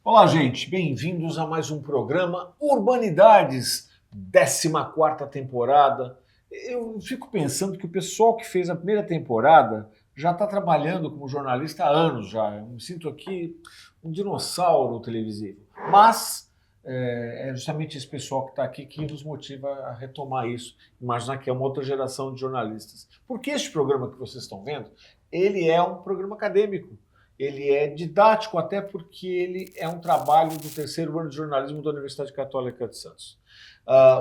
Olá, gente, bem-vindos a mais um programa Urbanidades, 14ª temporada. Eu fico pensando que o pessoal que fez a primeira temporada já está trabalhando como jornalista há anos já. Eu me sinto aqui um dinossauro televisivo. Mas é justamente esse pessoal que está aqui que nos motiva a retomar isso, imaginar que é uma outra geração de jornalistas. Porque este programa que vocês estão vendo, ele é um programa acadêmico. Ele é didático até porque ele é um trabalho do terceiro ano de jornalismo da Universidade Católica de Santos.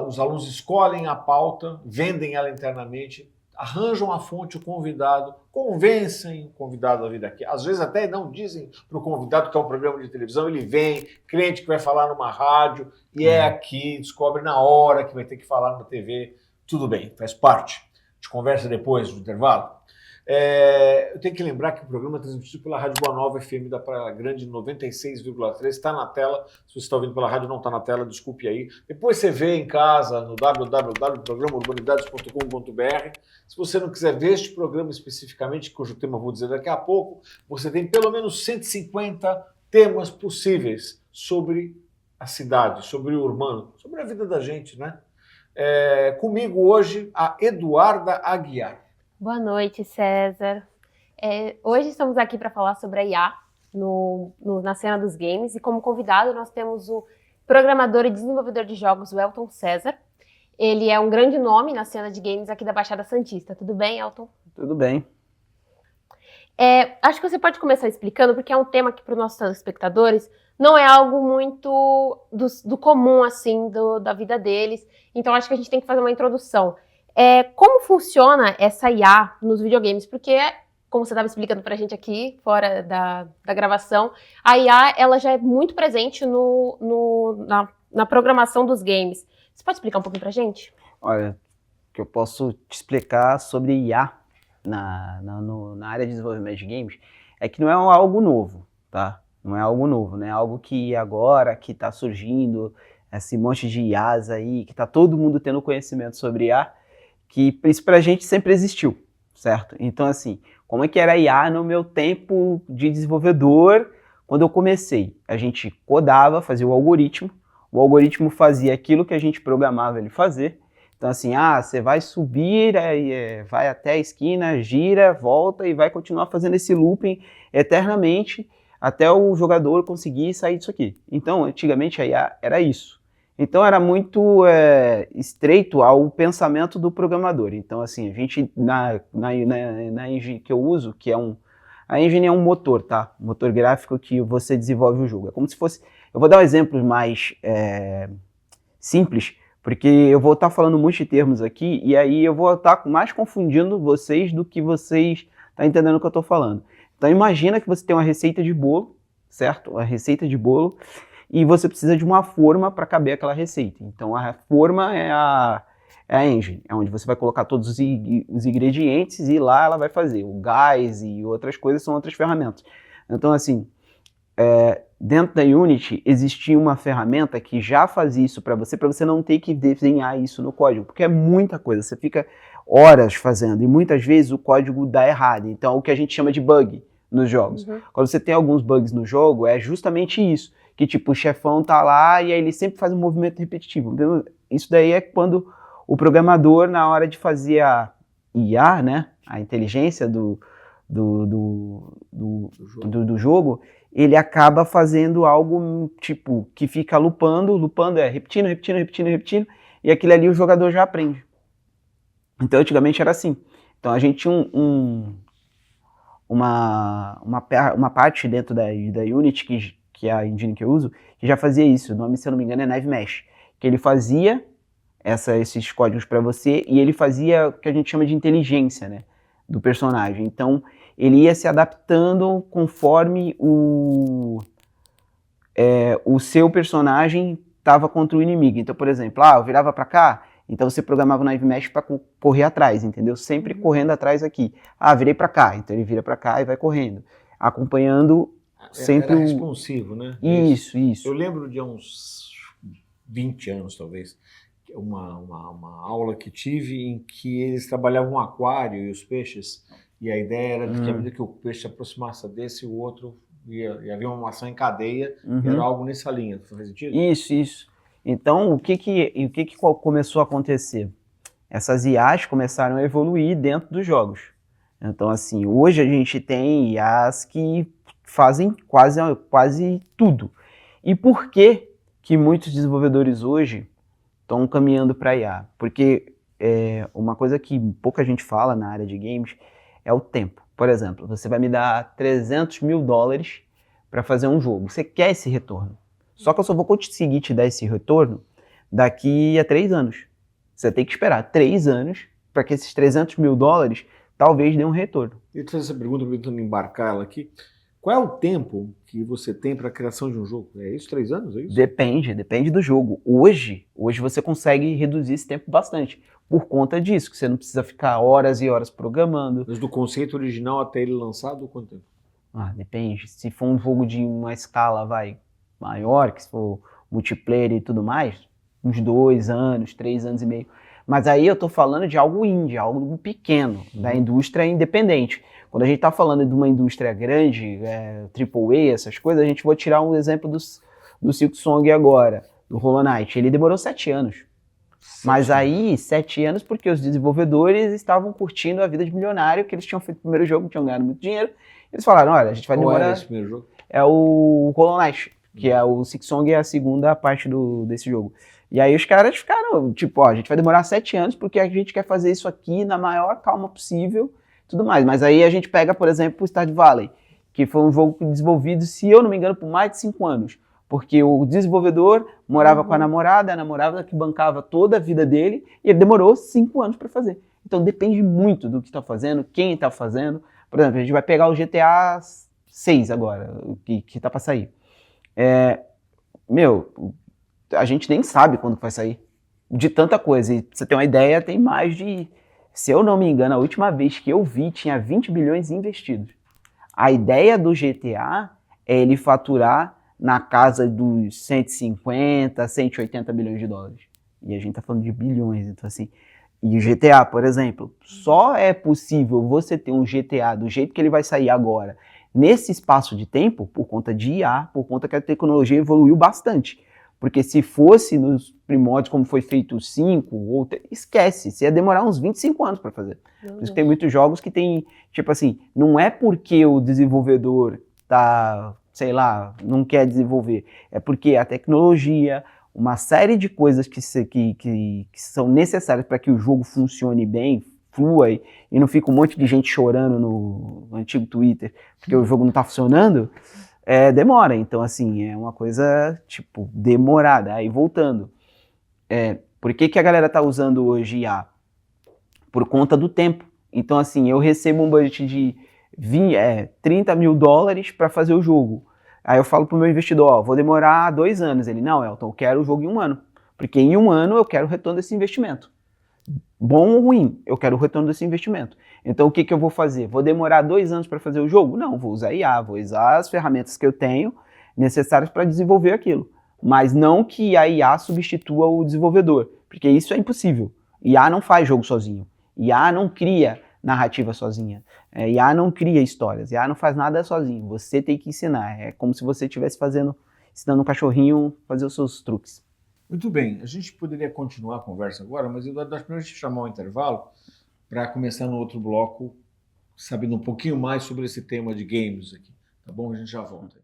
Os alunos escolhem a pauta, vendem ela internamente, arranjam a fonte, o convidado, convencem o convidado a vir aqui. Às vezes até não dizem para o convidado que é um programa de televisão, ele vem, crente que vai falar numa rádio, e é aqui, descobre na hora que vai ter que falar na TV. Tudo bem, faz parte. A gente conversa depois do intervalo. Eu tenho que lembrar que o programa é transmitido pela Rádio Boa Nova FM da Praia Grande 96,3, está na tela. Se você está ouvindo pela rádio, não está na tela, desculpe aí. Depois você vê em casa no www.programaurbanidades.com.br. Se você não quiser ver este programa especificamente, cujo tema eu vou dizer daqui a pouco, você tem pelo menos 150 temas possíveis sobre a cidade, sobre o urbano, sobre a vida da gente, né? Comigo hoje a Eduarda Aguiar. Boa noite, César. Hoje estamos aqui para falar sobre a IA na cena dos games, e como convidado nós temos o programador e desenvolvedor de jogos, o Elton César. Ele é um grande nome na cena de games aqui da Baixada Santista. Tudo bem, Elton? Tudo bem. Acho que você pode começar explicando, porque é um tema que para os nossos telespectadores não é algo muito do comum, assim, da vida deles. Então acho que a gente tem que fazer uma introdução. Como funciona essa IA nos videogames? Porque, como você estava explicando para a gente aqui, fora da gravação, a IA ela já é muito presente na programação dos games. Você pode explicar um pouquinho para a gente? Olha, o que eu posso te explicar sobre IA na área de desenvolvimento de games é que não é algo novo, tá? Não é algo novo, não é algo que agora que está surgindo, esse monte de IAs aí, que está todo mundo tendo conhecimento sobre IA, que isso pra gente sempre existiu, certo? Então, assim, como é que era a IA no meu tempo de desenvolvedor? Quando eu comecei, a gente codava, fazia o algoritmo fazia aquilo que a gente programava ele fazer. Então, assim, você vai subir, vai até a esquina, gira, volta e vai continuar fazendo esse looping eternamente até o jogador conseguir sair disso aqui. Então, antigamente a IA era isso. Então era muito estreito ao pensamento do programador. Então assim, a gente, na engine que eu uso, que é a engine é um motor, tá? Um motor gráfico que você desenvolve o jogo. É como se fosse, eu vou dar um exemplo mais simples, porque eu vou estar falando um monte de termos aqui, e aí eu vou estar mais confundindo vocês do que vocês estão entendendo o que eu estou falando. Então imagina que você tem uma receita de bolo, certo? Uma receita de bolo, e você precisa de uma forma para caber aquela receita. Então a forma é a engine, é onde você vai colocar todos os ingredientes e lá ela vai fazer. O gás e outras coisas são outras ferramentas. Então assim, dentro da Unity existia uma ferramenta que já fazia isso para você não ter que desenhar isso no código, porque é muita coisa, você fica horas fazendo e muitas vezes o código dá errado. Então é o que a gente chama de bug nos jogos. Uhum. Quando você tem alguns bugs no jogo, é justamente isso. Que tipo, o chefão tá lá e aí ele sempre faz um movimento repetitivo. Então, isso daí é quando o programador, na hora de fazer a IA, né, a inteligência do jogo, ele acaba fazendo algo tipo, que fica loopando repetindo, e aquilo ali o jogador já aprende. Então, antigamente era assim. Então, a gente tinha uma parte dentro da Unity, que é a engine que eu uso, que já fazia isso. O nome, se eu não me engano, é Neve Mesh. Que ele fazia esses códigos para você e ele fazia o que a gente chama de inteligência, né, do personagem. Então, ele ia se adaptando conforme o seu personagem estava contra o inimigo. Então, por exemplo, eu virava para cá, então você programava o Knife Mesh para correr atrás, entendeu? Sempre correndo atrás aqui. Virei para cá, então ele vira para cá e vai correndo, acompanhando sempre Era responsivo, né? Isso. Eu lembro de uns 20 anos, talvez, uma aula que tive em que eles trabalhavam o aquário e os peixes, e a ideia era de que à medida que o peixe se aproximasse desse, o outro ia haver uma ação em cadeia, e era algo nessa linha. Faz sentido? Isso. Então, o que começou a acontecer? Essas IAs começaram a evoluir dentro dos jogos. Então, assim, hoje a gente tem IAs que fazem quase tudo. E por que muitos desenvolvedores hoje estão caminhando para IA? Porque uma coisa que pouca gente fala na área de games é o tempo. Por exemplo, você vai me dar $300 mil para fazer um jogo. Você quer esse retorno. Só que eu só vou conseguir te dar esse retorno daqui a 3 anos. Você tem que esperar 3 anos para que esses $300 mil talvez dê um retorno. Eu te fazer essa pergunta, tentando embarcar ela aqui. Qual é o tempo que você tem para a criação de um jogo? É isso, 3 anos? É isso? Depende do jogo. Hoje você consegue reduzir esse tempo bastante. Por conta disso, que você não precisa ficar horas e horas programando. Mas do conceito original até ele lançado, quanto tempo? Depende. Se for um jogo de uma escala maior, que se for multiplayer e tudo mais, uns 2 anos, 3 anos e meio. Mas aí eu tô falando de algo indie, algo pequeno, da indústria independente. Quando a gente tá falando de uma indústria grande, AAA, essas coisas, a gente vai tirar um exemplo do Silksong agora, do Hollow Knight. Ele demorou 7 anos. Mas aí, 7 anos porque os desenvolvedores estavam curtindo a vida de milionário, que eles tinham feito o primeiro jogo, tinham ganhado muito dinheiro. Eles falaram, olha, a gente vai demorar... Qual era esse primeiro jogo? É o Hollow Knight, que é o Silksong, é a segunda parte desse jogo. E aí os caras ficaram, tipo, a gente vai demorar 7 anos porque a gente quer fazer isso aqui na maior calma possível, tudo mais. Mas aí a gente pega, por exemplo, o Stardew Valley, que foi um jogo desenvolvido, se eu não me engano, por mais de 5 anos. Porque o desenvolvedor morava com a namorada que bancava toda a vida dele, e ele demorou 5 anos para fazer. Então depende muito do que está fazendo, quem está fazendo. Por exemplo, a gente vai pegar o GTA 6 agora, que está para sair. A gente nem sabe quando vai sair, de tanta coisa. E pra você ter uma ideia, tem mais de, se eu não me engano, a última vez que eu vi, tinha 20 bilhões investidos. A ideia do GTA é ele faturar na casa dos 150, 180 bilhões de dólares. E a gente tá falando de bilhões, então assim... E o GTA, por exemplo, só é possível você ter um GTA do jeito que ele vai sair agora, nesse espaço de tempo, por conta de IA, por conta que a tecnologia evoluiu bastante. Porque se fosse nos primórdios como foi feito o 5, esquece, você ia demorar uns 25 anos para fazer. Por isso que tem muitos jogos que tem, tipo assim, não é porque o desenvolvedor tá, sei lá, não quer desenvolver, é porque a tecnologia, uma série de coisas que são necessárias para que o jogo funcione bem, flua e não fica um monte de gente chorando no antigo Twitter porque o jogo não tá funcionando, demora. Então, assim, é uma coisa, tipo, demorada. Aí, voltando. Por que a galera tá usando hoje IA? Por conta do tempo. Então, assim, eu recebo um budget de $30 mil para fazer o jogo. Aí eu falo pro meu investidor, vou demorar 2 anos. Ele, não, Elton, eu quero o jogo em 1 ano. Porque em 1 ano eu quero o retorno desse investimento. Bom ou ruim, eu quero o retorno desse investimento. Então o que eu vou fazer? Vou demorar 2 anos para fazer o jogo? Não, vou usar IA, vou usar as ferramentas que eu tenho necessárias para desenvolver aquilo. Mas não que a IA substitua o desenvolvedor, porque isso é impossível. IA não faz jogo sozinho. IA não cria narrativa sozinha. IA não cria histórias. IA não faz nada sozinho. Você tem que ensinar. É como se você estivesse ensinando um cachorrinho a fazer os seus truques. Muito bem, a gente poderia continuar a conversa agora, mas eu acho melhor a gente chamar um intervalo para começar no outro bloco, sabendo um pouquinho mais sobre esse tema de games aqui. Tá bom? A gente já volta.